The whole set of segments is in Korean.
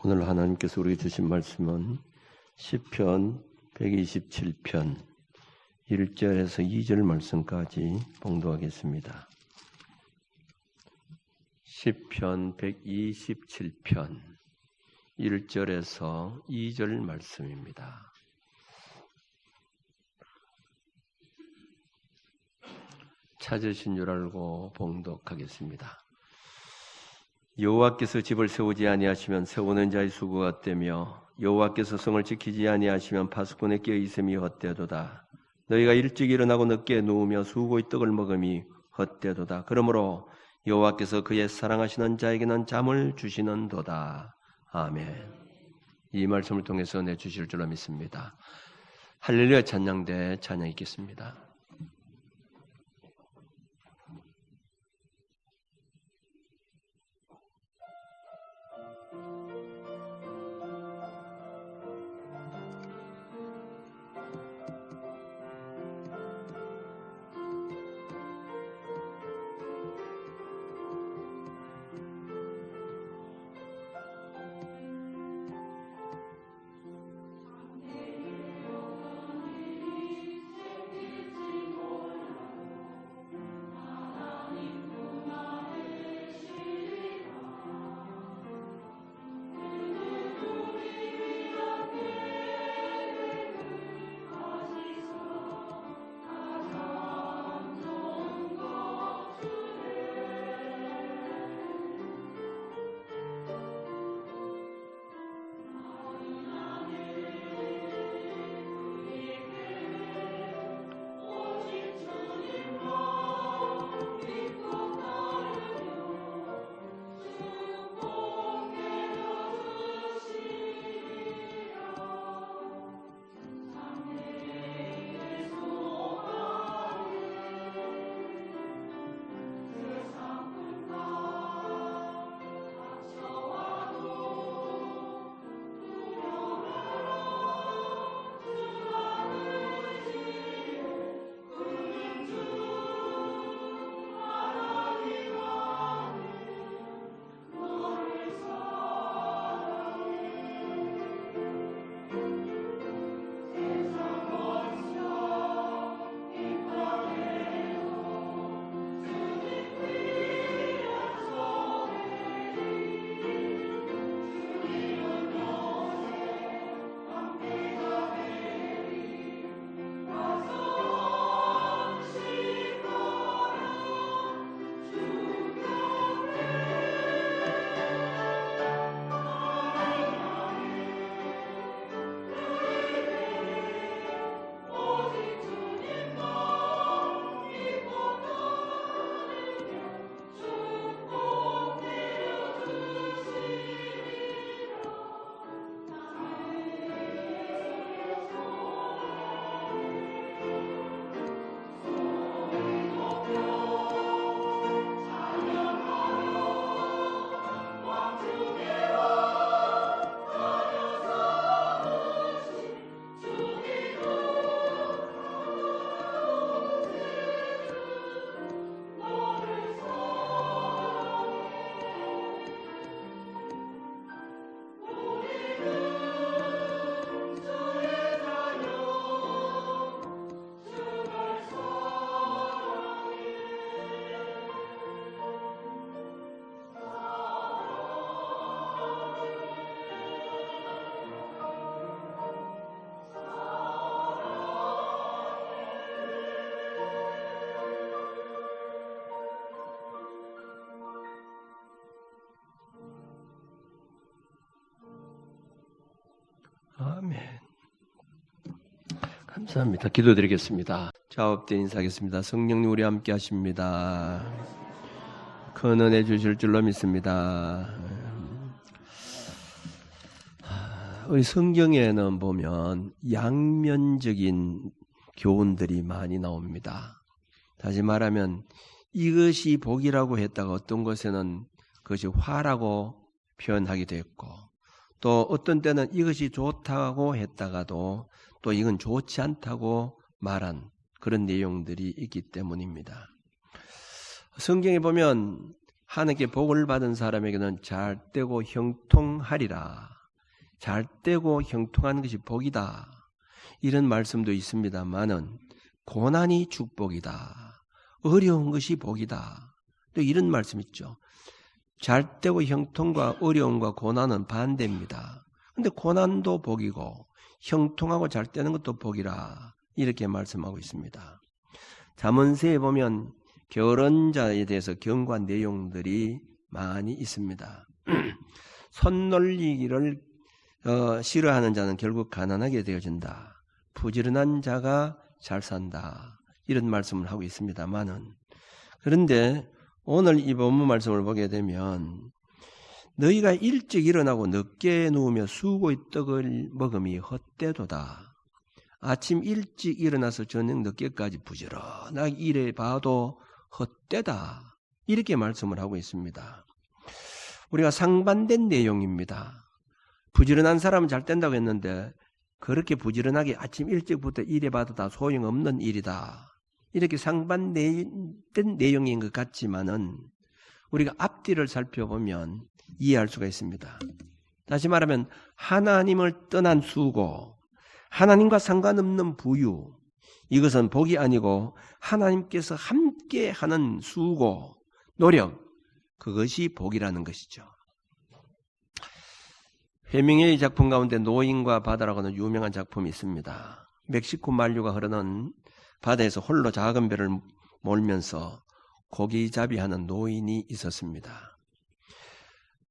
오늘 하나님께서 우리에게 주신 말씀은 시편 127편 1절에서 2절 말씀까지 봉독하겠습니다. 시편 127편 1절에서 2절 말씀입니다. 찾으신 줄 알고 봉독하겠습니다. 여호와께서 집을 세우지 아니하시면 세우는 자의 수고가 헛되며 여호와께서 성을 지키지 아니하시면 파수꾼의 깨어 있음이 헛되도다. 너희가 일찍 일어나고 늦게 누우며 수고의 떡을 먹음이 헛되도다. 그러므로 여호와께서 그의 사랑하시는 자에게는 잠을 주시는도다. 아멘. 이 말씀을 통해서 내주실 줄로 믿습니다. 할렐루야 찬양대 찬양 있겠습니다. 아멘. 감사합니다. 기도드리겠습니다. 자업된 인사하겠습니다. 성령님 우리 함께 하십니다. 큰 은혜 주실 줄로 믿습니다. 우리 성경에는 보면 양면적인 교훈들이 많이 나옵니다. 다시 말하면 이것이 복이라고 했다가 어떤 것에는 그것이 화라고 표현하기도 했고 또 어떤 때는 이것이 좋다고 했다가도 또 이건 좋지 않다고 말한 그런 내용들이 있기 때문입니다. 성경에 보면 하나님께 복을 받은 사람에게는 잘되고 형통하리라. 잘되고 형통하는 것이 복이다. 이런 말씀도 있습니다만은 고난이 축복이다. 어려운 것이 복이다. 또 이런 말씀 있죠. 잘되고 형통과 어려움과 고난은 반대입니다. 근데 고난도 복이고 형통하고 잘되는 것도 복이라 이렇게 말씀하고 있습니다. 잠언서에 보면 게으른 자에 대해서 경고한 내용들이 많이 있습니다. 손놀리기를 싫어하는 자는 결국 가난하게 되어진다. 부지런한 자가 잘 산다. 이런 말씀을 하고 있습니다만은, 그런데 오늘 이 본문 말씀을 보게 되면 너희가 일찍 일어나고 늦게 누우며 수고의 떡을 먹음이 헛되도다. 아침 일찍 일어나서 저녁 늦게까지 부지런하게 일해 봐도 헛되다. 이렇게 말씀을 하고 있습니다. 우리가 상반된 내용입니다. 부지런한 사람은 잘 된다고 했는데 그렇게 부지런하게 아침 일찍부터 일해봐도 다 소용없는 일이다. 이렇게 상반된 내용인 것 같지만은 우리가 앞뒤를 살펴보면 이해할 수가 있습니다. 다시 말하면 하나님을 떠난 수고, 하나님과 상관없는 부유, 이것은 복이 아니고 하나님께서 함께하는 수고, 노력, 그것이 복이라는 것이죠. 해밍웨이 작품 가운데 노인과 바다라고 하는 유명한 작품이 있습니다. 멕시코 만류가 흐르는 바다에서 홀로 작은 배를 몰면서 고기잡이하는 노인이 있었습니다.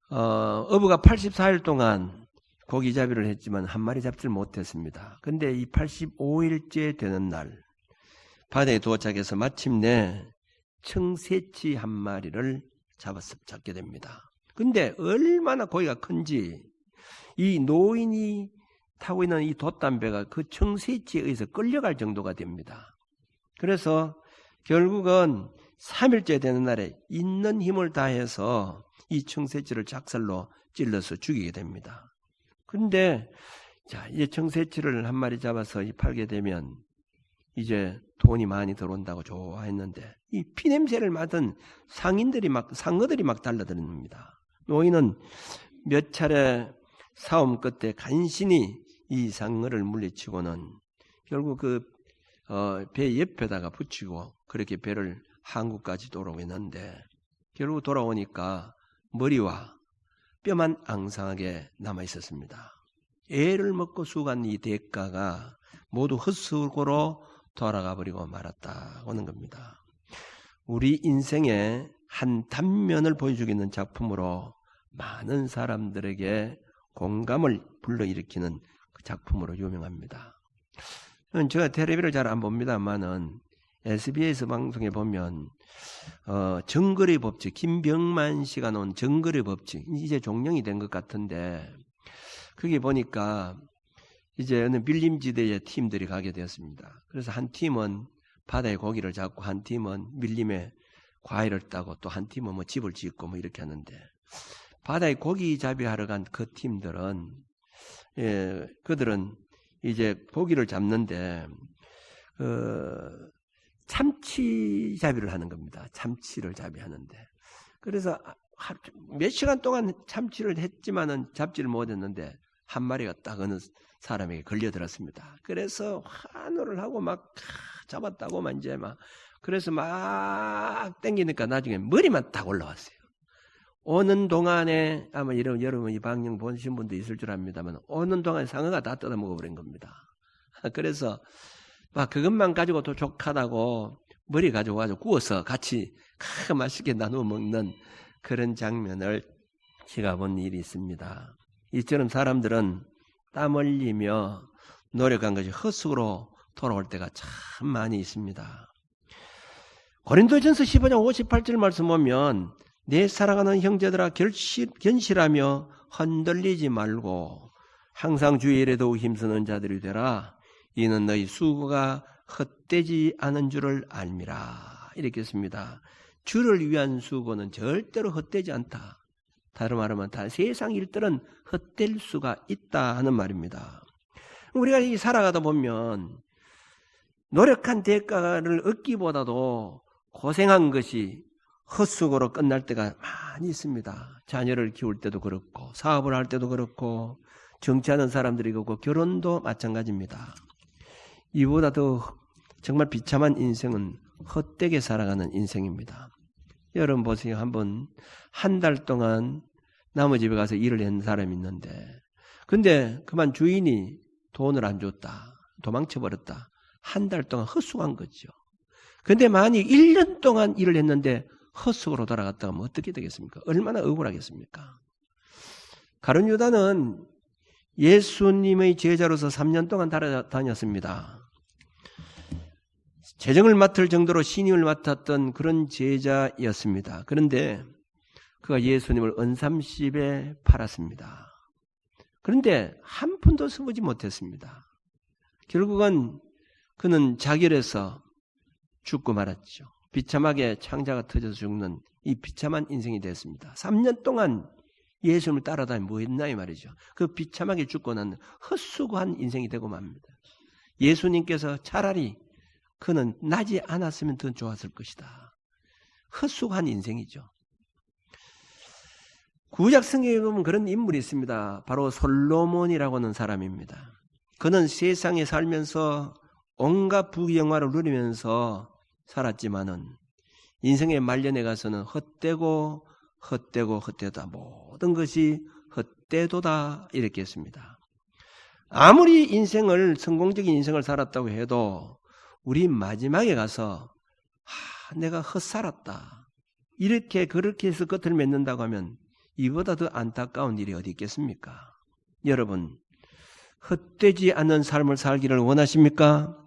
어부가 84일 동안 고기잡이를 했지만 한 마리 잡지를 못했습니다. 그런데 이 85일째 되는 날 바다에 도착해서 마침내 청새치 한 마리를 잡게 됩니다. 근데 얼마나 고기가 큰지 이 노인이 타고 있는 이 돛담배가 그 청새치에 의해서 끌려갈 정도가 됩니다. 그래서 결국은 3일째 되는 날에 있는 힘을 다해서 이 청새치를 작살로 찔러서 죽이게 됩니다. 그런데 이제 청새치를 한 마리 잡아서 팔게 되면 이제 돈이 많이 들어온다고 좋아했는데 이 피냄새를 맡은 상어들이 막 달라듭니다. 노인은 몇 차례 싸움 끝에 간신히 이 상어를 물리치고는 결국 배 옆에다가 붙이고 그렇게 배를 한국까지 돌아오겠는데 결국 돌아오니까 머리와 뼈만 앙상하게 남아 있었습니다. 애를 먹고 수고한 이 대가가 모두 헛수고로 돌아가 버리고 말았다 하는 겁니다. 우리 인생의 한 단면을 보여주기는 작품으로 많은 사람들에게 공감을 불러일으키는 그 작품으로 유명합니다. 제가 텔레비를 잘 안 봅니다만은 SBS 방송에 보면 정글의 법칙, 김병만 씨가 놓은 정글의 법칙 이제 종영이 된 것 같은데 거기 보니까 이제 어느 밀림지대에 팀들이 가게 되었습니다. 그래서 한 팀은 바다에 고기를 잡고 한 팀은 밀림에 과일을 따고 또 한 팀은 뭐 집을 짓고 뭐 이렇게 하는데 바다에 고기 잡이하러 간 그 팀들은 그들은 이제 고기를 잡는데 참치 잡이를 하는 겁니다. 참치를 잡이하는데 그래서 몇 시간 동안 참치를 했지만은 잡지를 못했는데 한 마리가 딱 어느 사람에게 걸려들었습니다. 그래서 환호를 하고 막 잡았다고 이제 막 그래서 막 땡기니까 나중에 머리만 딱 올라왔어요. 오는 동안에 아마 여러분 이 방영 보신 분도 있을 줄 압니다만 오는 동안에 상어가 다 뜯어 먹어버린 겁니다. 그래서 막 그것만 가지고도 족하다고 머리 가지고 구워서 같이 맛있게 나누어 먹는 그런 장면을 제가 본 일이 있습니다. 이처럼 사람들은 땀 흘리며 노력한 것이 헛수고로 돌아올 때가 참 많이 있습니다. 고린도전서 15장 58절 말씀 보면 내 사랑하는 형제들아 견실하며 흔들리지 말고 항상 주의 일에 더욱 힘쓰는 자들이 되라. 이는 너희 수고가 헛되지 않은 줄을 알미라. 이렇게 했습니다. 주를 위한 수고는 절대로 헛되지 않다. 다른 말하면 다 세상 일들은 헛될 수가 있다 하는 말입니다. 우리가 이 살아가다 보면 노력한 대가를 얻기보다도 고생한 것이 헛수고로 끝날 때가 많이 있습니다. 자녀를 키울 때도 그렇고 사업을 할 때도 그렇고 정치하는 사람들이 그렇고 결혼도 마찬가지입니다. 이보다 더 정말 비참한 인생은 헛되게 살아가는 인생입니다. 여러분 보세요. 한번 한 달 동안 남의 집에 가서 일을 한 사람이 있는데 근데 그만 주인이 돈을 안 줬다. 도망쳐버렸다. 한 달 동안 헛수고한 거죠. 근데 만약 1년 동안 일을 했는데 헛수고로 돌아갔다 하면 어떻게 되겠습니까? 얼마나 억울하겠습니까? 가룟 유다는 예수님의 제자로서 3년 동안 다녔습니다. 재정을 맡을 정도로 신임을 맡았던 그런 제자였습니다. 그런데 그가 예수님을 은삼십에 팔았습니다. 그런데 한 푼도 써보지 못했습니다. 결국은 그는 자결해서 죽고 말았죠. 비참하게 창자가 터져서 죽는 이 비참한 인생이 됐습니다. 3년 동안 예수님을 따라다니 뭐 했나 이 말이죠. 그 비참하게 죽고 난 헛수고한 인생이 되고 맙니다. 예수님께서 차라리 그는 나지 않았으면 더 좋았을 것이다. 헛수고한 인생이죠. 구약 성경에 보면 그런 인물이 있습니다. 바로 솔로몬이라고 하는 사람입니다. 그는 세상에 살면서 온갖 부귀영화를 누리면서 살았지만은 인생의 말년에 가서는 헛되고 헛되다 모든 것이 헛되도다 이렇게 했습니다. 아무리 인생을 성공적인 인생을 살았다고 해도 우리 마지막에 가서 내가 헛살았다 이렇게 그렇게 해서 끝을 맺는다고 하면 이보다 더 안타까운 일이 어디 있겠습니까? 여러분 헛되지 않는 삶을 살기를 원하십니까?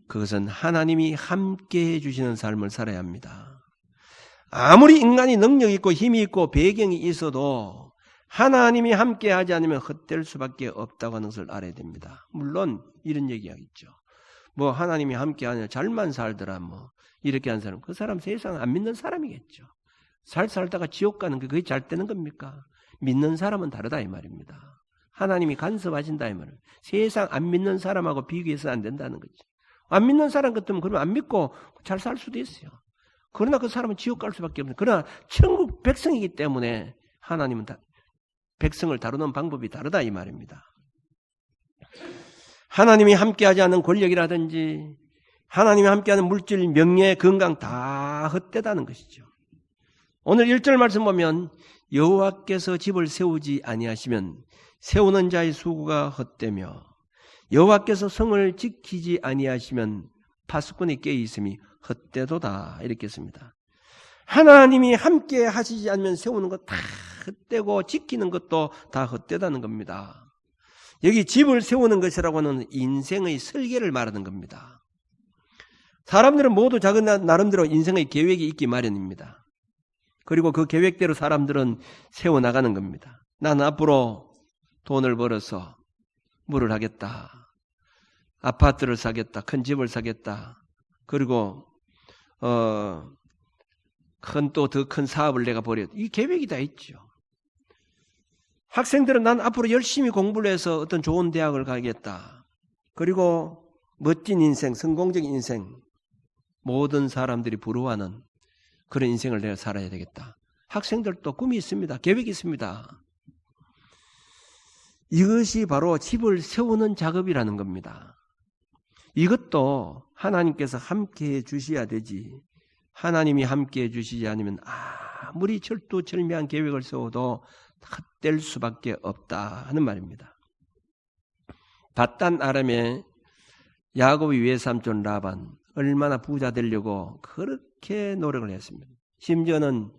그것은 하나님이 함께해 주시는 삶을 살아야 합니다. 아무리 인간이 능력 있고 힘이 있고 배경이 있어도 하나님이 함께하지 않으면 헛될 수밖에 없다고 하는 것을 알아야 됩니다. 물론 이런 얘기하겠죠. 뭐 하나님이 함께하냐 잘만 살더라 뭐 이렇게 한 사람 그 사람 세상 안 믿는 사람이겠죠. 잘 살다가 지옥 가는 게 그게 잘 되는 겁니까? 믿는 사람은 다르다 이 말입니다. 하나님이 간섭하신다 이 말은 세상 안 믿는 사람하고 비교해서는 안 된다는 거지. 안 믿는 사람 같으면 그러면 안 믿고 잘 살 수도 있어요. 그러나 그 사람은 지옥 갈 수밖에 없는. 그러나 천국 백성이기 때문에 하나님은 백성을 다루는 방법이 다르다 이 말입니다. 하나님이 함께하지 않는 권력이라든지 하나님이 함께하는 물질, 명예, 건강 다 헛되다는 것이죠. 오늘 1절 말씀 보면 여호와께서 집을 세우지 아니하시면 세우는 자의 수고가 헛되며 여호와께서 성을 지키지 아니하시면 파수꾼의 꾀 있음이 헛되도다 이렇게 했습니다. 하나님이 함께 하시지 않으면 세우는 것 다 헛되고 지키는 것도 다 헛되다는 겁니다. 여기 집을 세우는 것이라고 하는 인생의 설계를 말하는 겁니다. 사람들은 모두 작은 나름대로 인생의 계획이 있기 마련입니다. 그리고 그 계획대로 사람들은 세워나가는 겁니다. 나는 앞으로 돈을 벌어서 뭐를 하겠다. 아파트를 사겠다. 큰 집을 사겠다. 그리고 더 큰 사업을 내가 벌였다. 이 계획이 다 있죠. 학생들은 난 앞으로 열심히 공부를 해서 어떤 좋은 대학을 가겠다. 그리고 멋진 인생, 성공적인 인생, 모든 사람들이 부러워하는 그런 인생을 내가 살아야 되겠다. 학생들도 꿈이 있습니다. 계획이 있습니다. 이것이 바로 집을 세우는 작업이라는 겁니다. 이것도 하나님께서 함께해 주셔야 되지. 하나님이 함께해 주시지 않으면 아무리 철두철미한 계획을 세워도 헛될 수밖에 없다 하는 말입니다. 밧단 아람의 야곱의 외삼촌 라반 얼마나 부자 되려고 그렇게 노력을 했습니다. 심지어는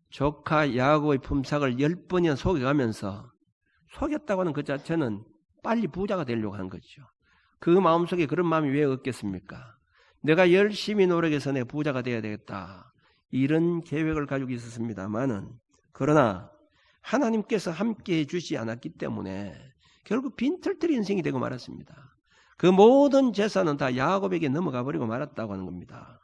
조카 야곱의 품삯을 10번이나 속여가면서 속였다고 하는 그 자체는 빨리 부자가 되려고 한 거죠. 그 마음속에 그런 마음이 왜 없겠습니까? 내가 열심히 노력해서 내 부자가 되어야 되겠다. 이런 계획을 가지고 있었습니다만은 그러나 하나님께서 함께해 주시지 않았기 때문에 결국 빈털터리 인생이 되고 말았습니다. 그 모든 재산은 다 야곱에게 넘어가 버리고 말았다고 하는 겁니다.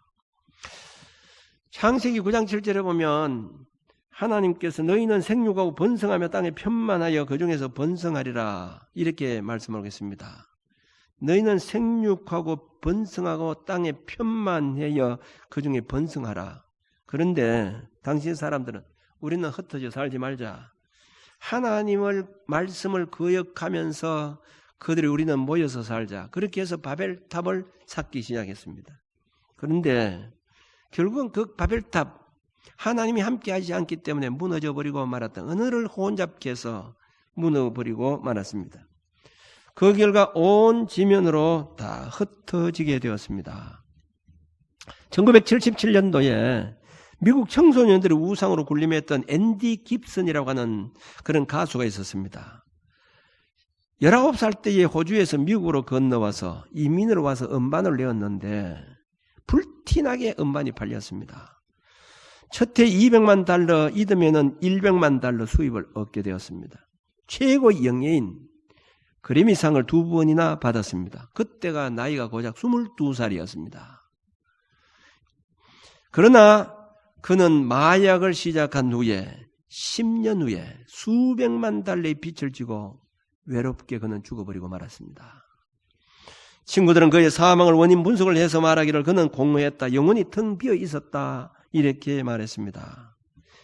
창세기 9장 7절에 보면 하나님께서 너희는 생육하고 번성하며 땅에 편만하여 그 중에서 번성하리라 이렇게 말씀하고 있습니다. 너희는 생육하고 번성하고 땅에 편만하여 그 중에 번성하라. 그런데 당신 사람들은 우리는 흩어져 살지 말자. 하나님을 말씀을 거역하면서 그들이 우리는 모여서 살자. 그렇게 해서 바벨탑을 쌓기 시작했습니다. 그런데 결국은 그 바벨탑 하나님이 함께하지 않기 때문에 무너져버리고 말았다. 언어를 혼잡케 해서 무너버리고 말았습니다. 그 결과 온 지면으로 다 흩어지게 되었습니다. 1977년도에 미국 청소년들의 우상으로 군림했던 앤디 깁슨이라고 하는 그런 가수가 있었습니다. 19살 때에 호주에서 미국으로 건너와서 이민으로 와서 음반을 내었는데 불티나게 음반이 팔렸습니다. 첫해 $200만, 이듬해는 $100만 수입을 얻게 되었습니다. 최고 영예인 그래미상을 2번이나 받았습니다. 그때가 나이가 고작 22살이었습니다. 그러나 그는 마약을 시작한 후에 10년 후에 수백만 달러의 빚을 지고 외롭게 그는 죽어버리고 말았습니다. 친구들은 그의 사망을 원인 분석을 해서 말하기를 그는 공허했다. 영혼이 텅 비어 있었다. 이렇게 말했습니다.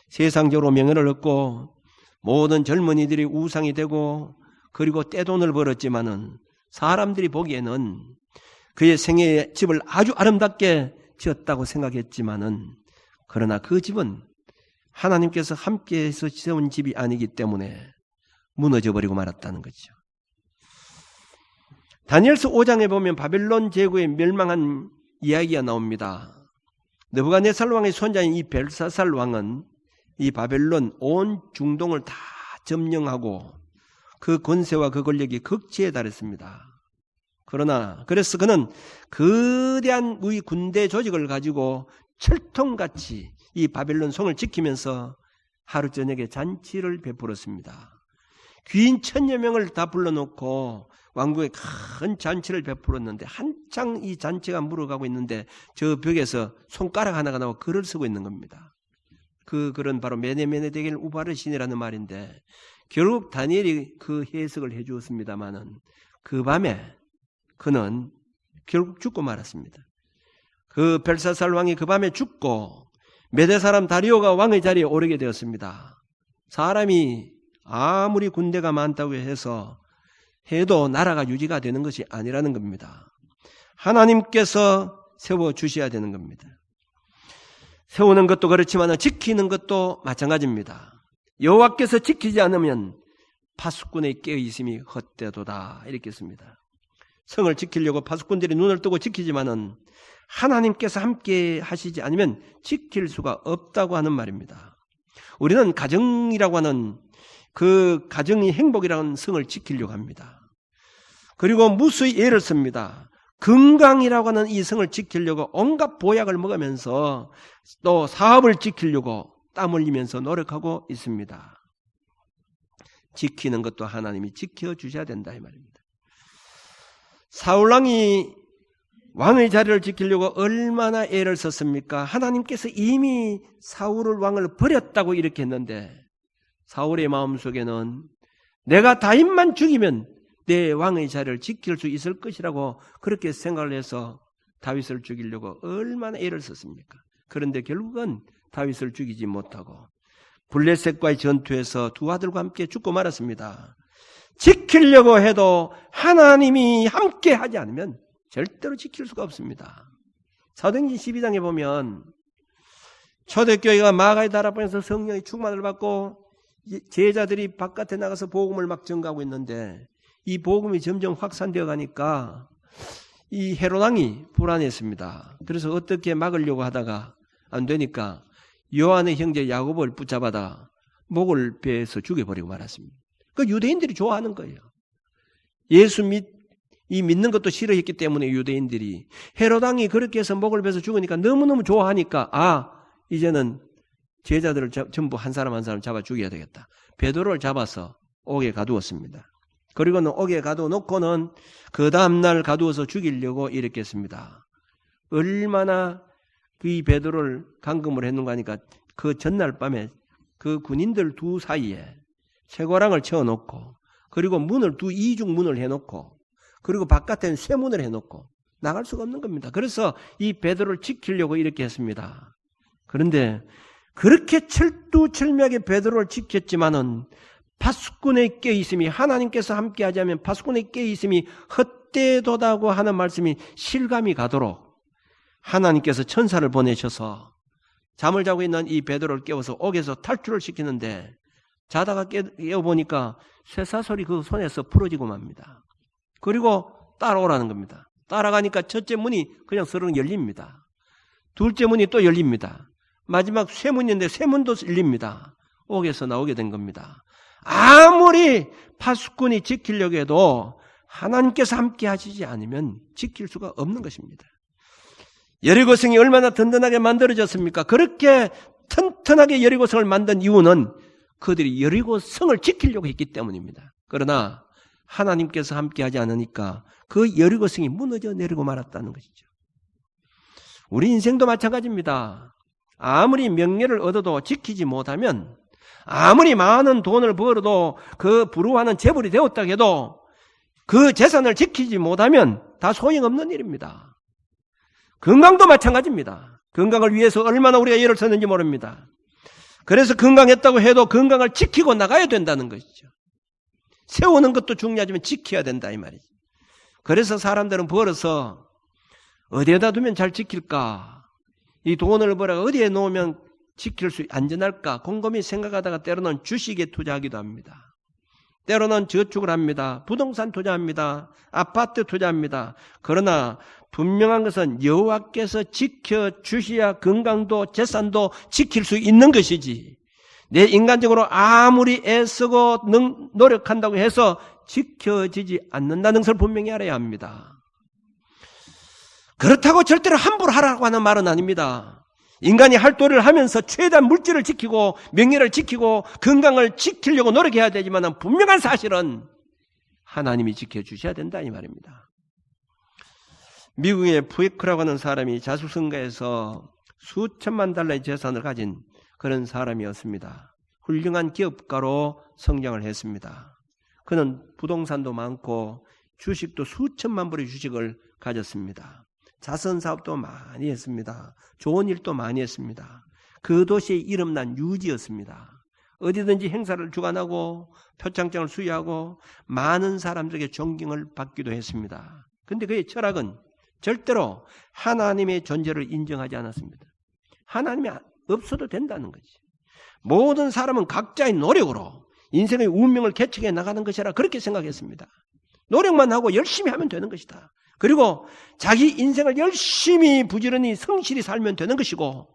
세상적으로 명예를 얻고 모든 젊은이들이 우상이 되고 그리고 떼돈을 벌었지만은 사람들이 보기에는 그의 생애의 집을 아주 아름답게 지었다고 생각했지만은 그러나 그 집은 하나님께서 함께해서 세운 집이 아니기 때문에 무너져버리고 말았다는 거죠. 다니엘서 5장에 보면 바벨론 제국의 멸망한 이야기가 나옵니다. 느부갓네살 왕의 손자인 이 벨사살 왕은 이 바벨론 온 중동을 다 점령하고 그 권세와 그 권력이 극치에 달했습니다. 그래서 그는 거대한 우리 군대 조직을 가지고 철통같이 이 바벨론 성을 지키면서 하루 저녁에 잔치를 베풀었습니다. 귀인 1000여 명을 다 불러놓고 왕궁에 큰 잔치를 베풀었는데 한창 이 잔치가 물어가고 있는데 저 벽에서 손가락 하나가 나와 글을 쓰고 있는 겁니다. 그 글은 바로 메네메네데겔 우바르신이라는 말인데 결국 다니엘이 그 해석을 해 주었습니다마는 그 밤에 그는 결국 죽고 말았습니다. 그 벨사살 왕이 그 밤에 죽고 메대 사람 다리오가 왕의 자리에 오르게 되었습니다. 사람이 아무리 군대가 많다고 해도 나라가 유지가 되는 것이 아니라는 겁니다. 하나님께서 세워주셔야 되는 겁니다. 세우는 것도 그렇지만 지키는 것도 마찬가지입니다. 여호와께서 지키지 않으면 파수꾼의 깨어있음이 헛되도다 이렇게 씁니다. 성을 지키려고 파수꾼들이 눈을 뜨고 지키지만은 하나님께서 함께 하시지 않으면 지킬 수가 없다고 하는 말입니다. 우리는 가정이라고 하는 그 가정이 행복이라는 성을 지키려고 합니다. 그리고 무수히 예를 씁니다. 건강이라고 하는 이 성을 지키려고 온갖 보약을 먹으면서 또 사업을 지키려고 땀 흘리면서 노력하고 있습니다. 지키는 것도 하나님이 지켜주셔야 된다 이 말입니다. 사울왕이 왕의 자리를 지키려고 얼마나 애를 썼습니까? 하나님께서 이미 사울을 왕을 버렸다고 이렇게 했는데 사울의 마음속에는 내가 다윗만 죽이면 내 왕의 자리를 지킬 수 있을 것이라고 그렇게 생각을 해서 다윗을 죽이려고 얼마나 애를 썼습니까? 그런데 결국은 다윗을 죽이지 못하고 블레셋과의 전투에서 두 아들과 함께 죽고 말았습니다. 지키려고 해도 하나님이 함께 하지 않으면 절대로 지킬 수가 없습니다. 사도행전 12장에 보면 초대교회가 마가의 다락방에서 성령의 충만을 받고 제자들이 바깥에 나가서 복음을 막 전가하고 있는데 이 복음이 점점 확산되어 가니까 이 헤롯 왕이 불안했습니다. 그래서 어떻게 막으려고 하다가 안 되니까 요한의 형제 야고보를 붙잡아다 목을 베어서 죽여버리고 말았습니다. 그 유대인들이 좋아하는 거예요. 예수 믿는 것도 싫어했기 때문에 유대인들이 헤롯 왕이 그렇게 해서 목을 베서 죽으니까 너무너무 좋아하니까 이제는 제자들을 전부 한 사람 한 사람 잡아 죽여야 되겠다. 베드로를 잡아서 옥에 가두었습니다. 그리고는 옥에 가둬놓고는 그 다음날 가두어서 죽이려고 이렇게 했습니다. 얼마나 그 베드로를 감금을 했는가 하니까 그 전날 밤에 그 군인들 두 사이에 쇠고랑을 채워놓고 그리고 문을 이중 문을 해놓고 그리고 바깥에는 쇠문을 해놓고 나갈 수가 없는 겁니다. 그래서 이 베드로를 지키려고 이렇게 했습니다. 그런데 그렇게 철두철미하게 베드로를 지켰지만은 파수꾼의 껴있음이, 하나님께서 함께하지 않으면 파수꾼의 껴있음이 헛되도다고 하는 말씀이 실감이 가도록 하나님께서 천사를 보내셔서 잠을 자고 있는 이 베드로를 깨워서 옥에서 탈출을 시키는데, 자다가 깨어보니까 쇠사슬이 그 손에서 풀어지고 맙니다. 그리고 따라오라는 겁니다. 따라가니까 첫째 문이 그냥 서르륵 열립니다. 둘째 문이 또 열립니다. 마지막 쇠문인데 쇠문도 열립니다. 옥에서 나오게 된 겁니다. 아무리 파수꾼이 지키려고 해도 하나님께서 함께 하시지 않으면 지킬 수가 없는 것입니다. 여리고성이 얼마나 든든하게 만들어졌습니까? 그렇게 튼튼하게 여리고성을 만든 이유는 그들이 여리고성을 지키려고 했기 때문입니다. 그러나 하나님께서 함께하지 않으니까 그 여리고성이 무너져 내리고 말았다는 것이죠. 우리 인생도 마찬가지입니다. 아무리 명예를 얻어도 지키지 못하면, 아무리 많은 돈을 벌어도 그 부러워하는 재벌이 되었다고 해도 그 재산을 지키지 못하면 다 소용없는 일입니다. 건강도 마찬가지입니다. 건강을 위해서 얼마나 우리가 애를 썼는지 모릅니다. 그래서 건강했다고 해도 건강을 지키고 나가야 된다는 것이죠. 세우는 것도 중요하지만 지켜야 된다 이 말이죠. 그래서 사람들은 벌어서 어디에다 두면 잘 지킬까? 이 돈을 벌어 어디에 놓으면 지킬 수 안전할까? 곰곰이 생각하다가 때로는 주식에 투자하기도 합니다. 때로는 저축을 합니다. 부동산 투자합니다. 아파트 투자합니다. 그러나 분명한 것은 여호와께서 지켜주셔야 건강도 재산도 지킬 수 있는 것이지, 내 인간적으로 아무리 애쓰고 노력한다고 해서 지켜지지 않는다는 것을 분명히 알아야 합니다. 그렇다고 절대로 함부로 하라고 하는 말은 아닙니다. 인간이 활동을 하면서 최대한 물질을 지키고 명예를 지키고 건강을 지키려고 노력해야 되지만 분명한 사실은 하나님이 지켜주셔야 된다 이 말입니다. 미국의 부에크라고 하는 사람이 자수성가에서 수천만 달러의 재산을 가진 그런 사람이었습니다. 훌륭한 기업가로 성장을 했습니다. 그는 부동산도 많고 주식도 수천만 불의 주식을 가졌습니다. 자선사업도 많이 했습니다. 좋은 일도 많이 했습니다. 그 도시의 이름난 유지였습니다. 어디든지 행사를 주관하고 표창장을 수여하고 많은 사람들에게 존경을 받기도 했습니다. 그런데 그의 철학은 절대로 하나님의 존재를 인정하지 않았습니다. 하나님이 없어도 된다는 거지. 모든 사람은 각자의 노력으로 인생의 운명을 개척해 나가는 것이라 그렇게 생각했습니다. 노력만 하고 열심히 하면 되는 것이다. 그리고 자기 인생을 열심히 부지런히 성실히 살면 되는 것이고,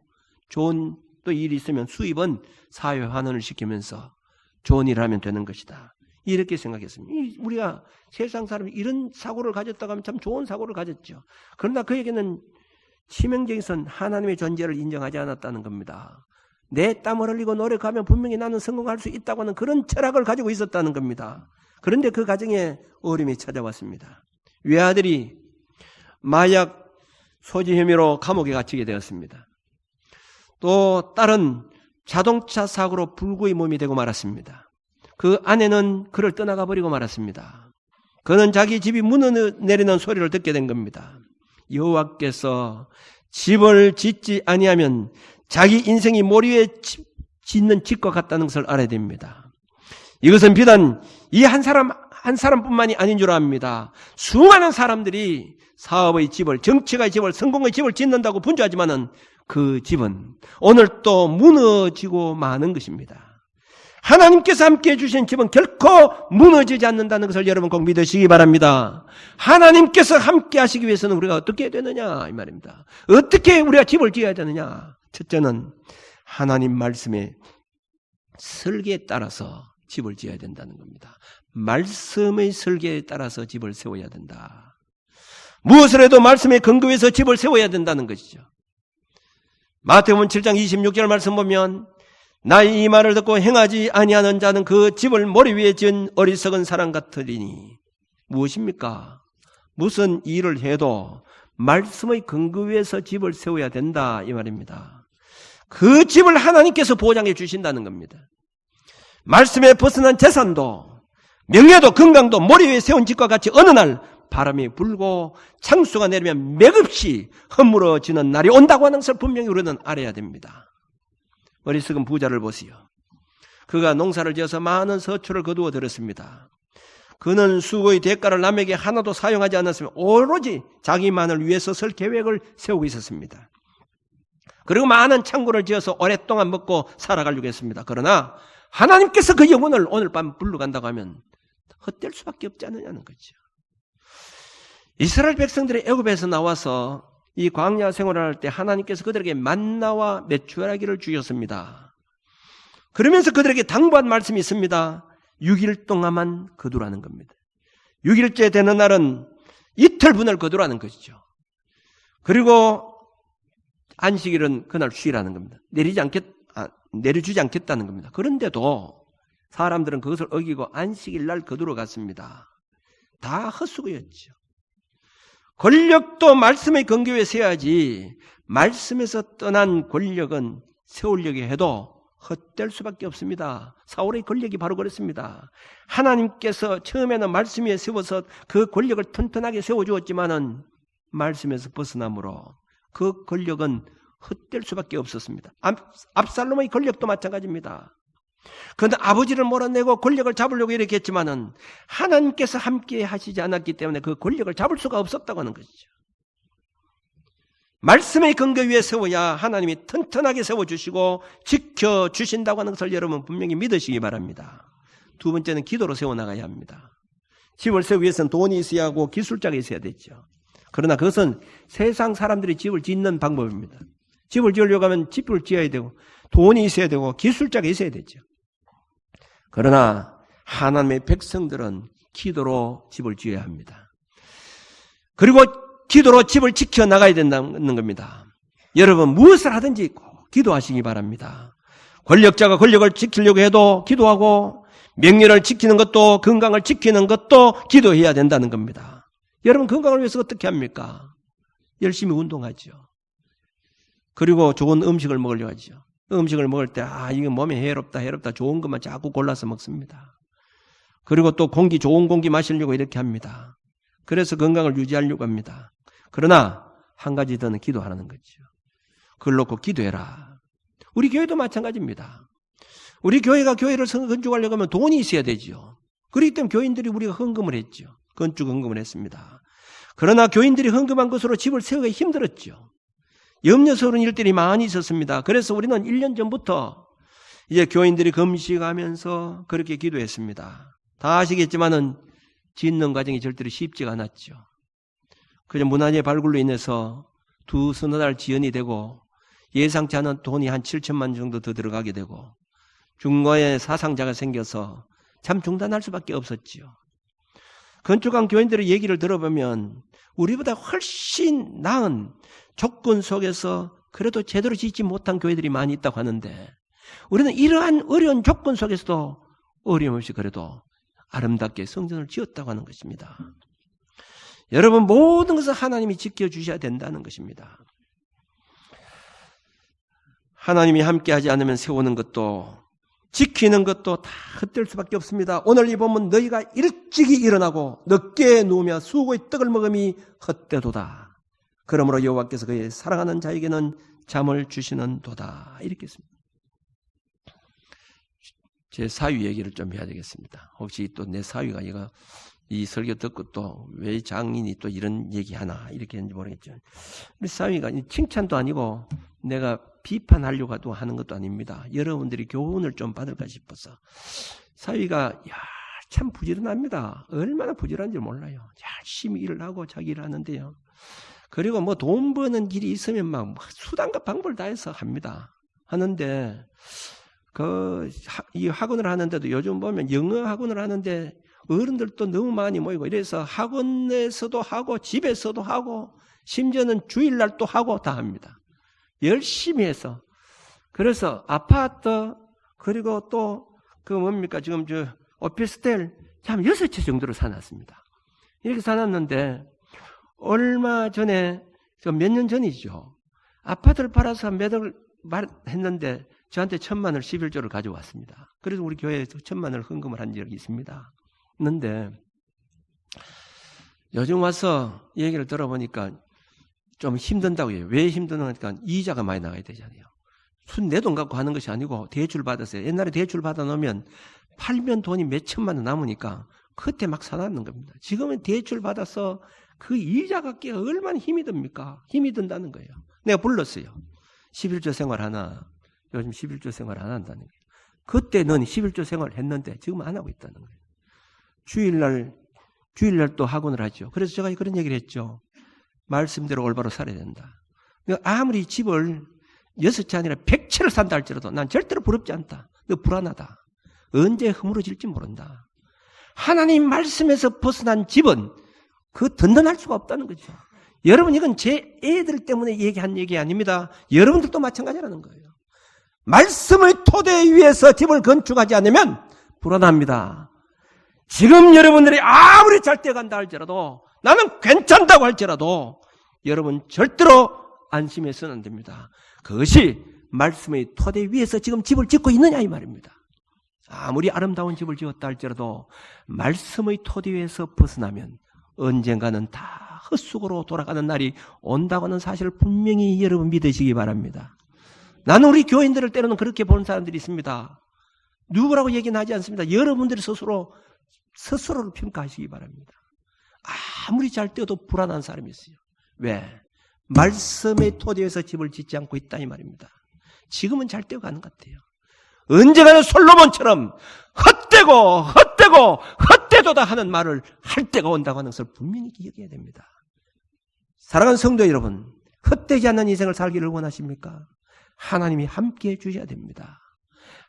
좋은 또 일이 있으면 수입은 사회 환원을 시키면서 좋은 일을 하면 되는 것이다. 이렇게 생각했습니다. 우리가 세상 사람이 이런 사고를 가졌다고 하면 참 좋은 사고를 가졌죠. 그러나 그에게는 치명적인 선 하나님의 존재를 인정하지 않았다는 겁니다. 내 땀을 흘리고 노력하면 분명히 나는 성공할 수 있다고 하는 그런 철학을 가지고 있었다는 겁니다. 그런데 그 가정에 어려움이 찾아왔습니다. 외아들이 마약 소지 혐의로 감옥에 갇히게 되었습니다. 또 딸은 자동차 사고로 불구의 몸이 되고 말았습니다. 그 아내는 그를 떠나가 버리고 말았습니다. 그는 자기 집이 무너내리는 소리를 듣게 된 겁니다. 여호와께서 집을 짓지 아니하면 자기 인생이 모리 위에 짓는 집과 같다는 것을 알아야 됩니다. 이것은 비단 이 한 사람뿐만이 아닌 줄 압니다. 수많은 사람들이 사업의 집을, 정치가의 집을, 성공의 집을 짓는다고 분주하지만은 그 집은 오늘 또 무너지고 마는 것입니다. 하나님께서 함께해 주신 집은 결코 무너지지 않는다는 것을 여러분 꼭 믿으시기 바랍니다. 하나님께서 함께 하시기 위해서는 우리가 어떻게 해야 되느냐 이 말입니다. 어떻게 우리가 집을 지어야 되느냐. 첫째는 하나님 말씀의 설계에 따라서 집을 지어야 된다는 겁니다. 말씀의 설계에 따라서 집을 세워야 된다. 무엇을 해도 말씀의 근거에서 집을 세워야 된다는 것이죠. 마태복음 7장 26절 말씀 보면 나의 이 말을 듣고 행하지 아니하는 자는 그 집을 머리 위에 지은 어리석은 사람 같으리니, 무엇입니까? 무슨 일을 해도 말씀의 근거 위에서 집을 세워야 된다 이 말입니다. 그 집을 하나님께서 보장해 주신다는 겁니다. 말씀에 벗어난 재산도 명예도 건강도 머리 위에 세운 집과 같이 어느 날 바람이 불고 창수가 내리면 맥없이 허물어지는 날이 온다고 하는 것을 분명히 우리는 알아야 됩니다. 어리석은 부자를 보시오. 그가 농사를 지어서 많은 서초를 거두어 들었습니다. 그는 수고의 대가를 남에게 하나도 사용하지 않았으며 오로지 자기만을 위해서 쓸 계획을 세우고 있었습니다. 그리고 많은 창고를 지어서 오랫동안 먹고 살아가려고 했습니다. 그러나 하나님께서 그 영혼을 오늘 밤 불러간다고 하면 헛될 수밖에 없지 않느냐는 거죠. 이스라엘 백성들이 애굽에서 나와서 이 광야 생활을 할 때 하나님께서 그들에게 만나와 메추라기를 주셨습니다. 그러면서 그들에게 당부한 말씀이 있습니다. 6일 동안만 거두라는 겁니다. 6일째 되는 날은 이틀분을 거두라는 것이죠. 그리고 안식일은 그날 쉬라는 겁니다. 내려주지 않겠다는 겁니다. 그런데도 사람들은 그것을 어기고 안식일 날 거두러 갔습니다. 다 헛수고였죠. 권력도 말씀의 근교 위에 세워야지 말씀에서 떠난 권력은 세우려고 해도 헛될 수밖에 없습니다. 사울의 권력이 바로 그렇습니다. 하나님께서 처음에는 말씀 위에 세워서 그 권력을 튼튼하게 세워주었지만은 말씀에서 벗어남으로 그 권력은 헛될 수밖에 없었습니다. 압살롬의 권력도 마찬가지입니다. 그런데 아버지를 몰아내고 권력을 잡으려고 이렇게 했지만은 하나님께서 함께 하시지 않았기 때문에 그 권력을 잡을 수가 없었다고 하는 것이죠. 말씀의 근거 위에 세워야 하나님이 튼튼하게 세워주시고 지켜주신다고 하는 것을 여러분 분명히 믿으시기 바랍니다. 두 번째는 기도로 세워나가야 합니다. 집을 세우기 위해서는 돈이 있어야 하고 기술자가 있어야 되죠. 그러나 그것은 세상 사람들이 집을 짓는 방법입니다. 집을 지으려고 하면 집을 지어야 되고 돈이 있어야 되고 기술자가 있어야 되죠. 그러나 하나님의 백성들은 기도로 집을 지어야 합니다. 그리고 기도로 집을 지켜나가야 된다는 겁니다. 여러분 무엇을 하든지 꼭 기도하시기 바랍니다. 권력자가 권력을 지키려고 해도 기도하고 명예를 지키는 것도 건강을 지키는 것도 기도해야 된다는 겁니다. 여러분 건강을 위해서 어떻게 합니까? 열심히 운동하죠. 그리고 좋은 음식을 먹으려고 하죠. 음식을 먹을 때 이거 몸에 해롭다 좋은 것만 자꾸 골라서 먹습니다. 그리고 또 좋은 공기 마시려고 이렇게 합니다. 그래서 건강을 유지하려고 합니다. 그러나 한 가지 더는 기도하라는 거죠. 그걸 놓고 기도해라. 우리 교회도 마찬가지입니다. 우리 교회가 교회를 건축하려고 하면 돈이 있어야 되죠. 그렇기 때문에 교인들이 우리가 헌금을 했죠. 건축 헌금을 했습니다. 그러나 교인들이 헌금한 것으로 집을 세우기 힘들었죠. 염려스러운 일들이 많이 있었습니다. 그래서 우리는 1년 전부터 이제 교인들이 금식하면서 그렇게 기도했습니다. 다 아시겠지만은 짓는 과정이 절대로 쉽지가 않았죠. 그저 문화재 발굴로 인해서 서너 달 지연이 되고 예상치 않은 돈이 한 7천만 정도 더 들어가게 되고 중간에 사상자가 생겨서 참 중단할 수밖에 없었지요. 건축한 교인들의 얘기를 들어보면 우리보다 훨씬 나은 조건 속에서 그래도 제대로 짓지 못한 교회들이 많이 있다고 하는데 우리는 이러한 어려운 조건 속에서도 어려움없이 그래도 아름답게 성전을 지었다고 하는 것입니다. 여러분 모든 것을 하나님이 지켜주셔야 된다는 것입니다. 하나님이 함께하지 않으면 세우는 것도 지키는 것도 다 헛될 수밖에 없습니다. 오늘 이 본문 너희가 일찍이 일어나고 늦게 누우며 수고의 떡을 먹음이 헛되도다. 그러므로 여호와께서 그의 사랑하는 자에게는 잠을 주시는도다. 이렇게 했습니다. 제 사위 얘기를 좀 해야 되겠습니다. 혹시 또 내 사위가 이 설교 듣고 또 왜 장인이 또 이런 얘기하나 이렇게 했는지 모르겠죠. 우리 사위가 칭찬도 아니고 내가 비판하려고 하는 것도 아닙니다. 여러분들이 교훈을 좀 받을까 싶어서. 사위가 참 부지런합니다. 얼마나 부지런한지 몰라요. 열심히 일을 하고 자기 일을 하는데요. 그리고 뭐 돈 버는 길이 있으면 막 수단과 방법을 다해서 합니다. 하는데 이 학원을 하는데도 요즘 보면 영어 학원을 하는데 어른들도 너무 많이 모이고 이래서 학원에서도 하고 집에서도 하고 심지어는 주일날 또 하고 다 합니다. 열심히 해서. 그래서 아파트 그리고 또 지금 오피스텔 참 6채 정도로 사놨습니다. 이렇게 사놨는데 얼마 전에 몇 년 전이죠. 아파트를 팔아서 매달 했는데 저한테 1,000만 원을 11조를 가져왔습니다. 그래서 우리 교회에서 1,000만 원을 헌금을 한 적이 있습니다. 그런데 요즘 와서 얘기를 들어보니까 좀 힘든다고 해요. 왜 힘드냐니까 이자가 많이 나가야 되잖아요. 순 내 돈 갖고 하는 것이 아니고 대출 받았어요. 옛날에 대출 받아 놓으면 팔면 돈이 몇 천만 원 남으니까 그때 막 사놨는 겁니다. 지금은 대출 받아서 그 이자 갚기 얼마나 힘이 듭니까? 힘이 든다는 거예요. 내가 불렀어요. 11조 생활 하나. 요즘 11조 생활 안 한다는 거예요. 그때는 11조 생활 했는데 지금 안 하고 있다는 거예요. 주일날 또 학원을 하죠. 그래서 제가 그런 얘기를 했죠. 말씀대로 올바로 살아야 된다. 아무리 집을 6채 아니라 100채를 산다 할지라도 난 절대로 부럽지 않다. 불안하다. 언제 허물어질지 모른다. 하나님 말씀에서 벗어난 집은 그 든든할 수가 없다는 거죠. 여러분, 이건 제 애들 때문에 얘기한 얘기 아닙니다. 여러분들도 마찬가지라는 거예요. 말씀의 토대 위에서 집을 건축하지 않으면 불안합니다. 지금 여러분들이 아무리 잘 돼간다 할지라도, 나는 괜찮다고 할지라도 여러분 절대로 안심해서는 안 됩니다. 그것이 말씀의 토대 위에서 지금 집을 짓고 있느냐 이 말입니다. 아무리 아름다운 집을 지었다 할지라도 말씀의 토대 위에서 벗어나면 언젠가는 다 헛수고로 돌아가는 날이 온다고 하는 사실을 분명히 여러분 믿으시기 바랍니다. 나는 우리 교인들을 때로는 그렇게 보는 사람들이 있습니다. 누구라고 얘기는 하지 않습니다. 여러분들이 스스로를 평가하시기 바랍니다. 아무리 잘 뛰어도 불안한 사람이 있어요. 왜? 말씀의 토대에서 집을 짓지 않고 있다 이 말입니다. 지금은 잘 뛰어가는 것 같아요. 언젠가는 솔로몬처럼 헛되도다 하는 말을 할 때가 온다고 하는 것을 분명히 기억해야 됩니다. 사랑하는 성도 여러분, 헛되지 않는 인생을 살기를 원하십니까? 하나님이 함께해 주셔야 됩니다.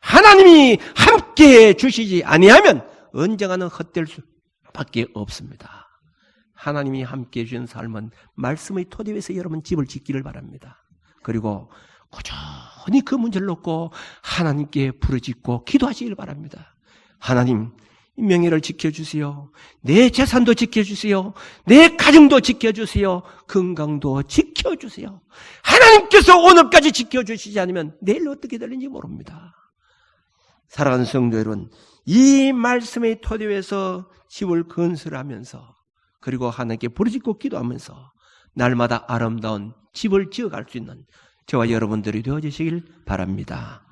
하나님이 함께해 주시지 아니하면 언젠가는 헛될 수밖에 없습니다. 하나님이 함께해 주신 삶은 말씀의 토대 위에서 여러분 집을 짓기를 바랍니다. 그리고 꾸준히 그 문제를 놓고 하나님께 부르짖고 기도하시길 바랍니다. 하나님, 명예를 지켜주세요. 내 재산도 지켜주세요. 내 가정도 지켜주세요. 건강도 지켜주세요. 하나님께서 오늘까지 지켜주시지 않으면 내일 어떻게 될는지 모릅니다. 사랑하는 성도 여러분, 이 말씀의 토대 위에서 집을 건설하면서 그리고 하나님께 부르짖고 기도하면서 날마다 아름다운 집을 지어갈 수 있는 저와 여러분들이 되어주시길 바랍니다.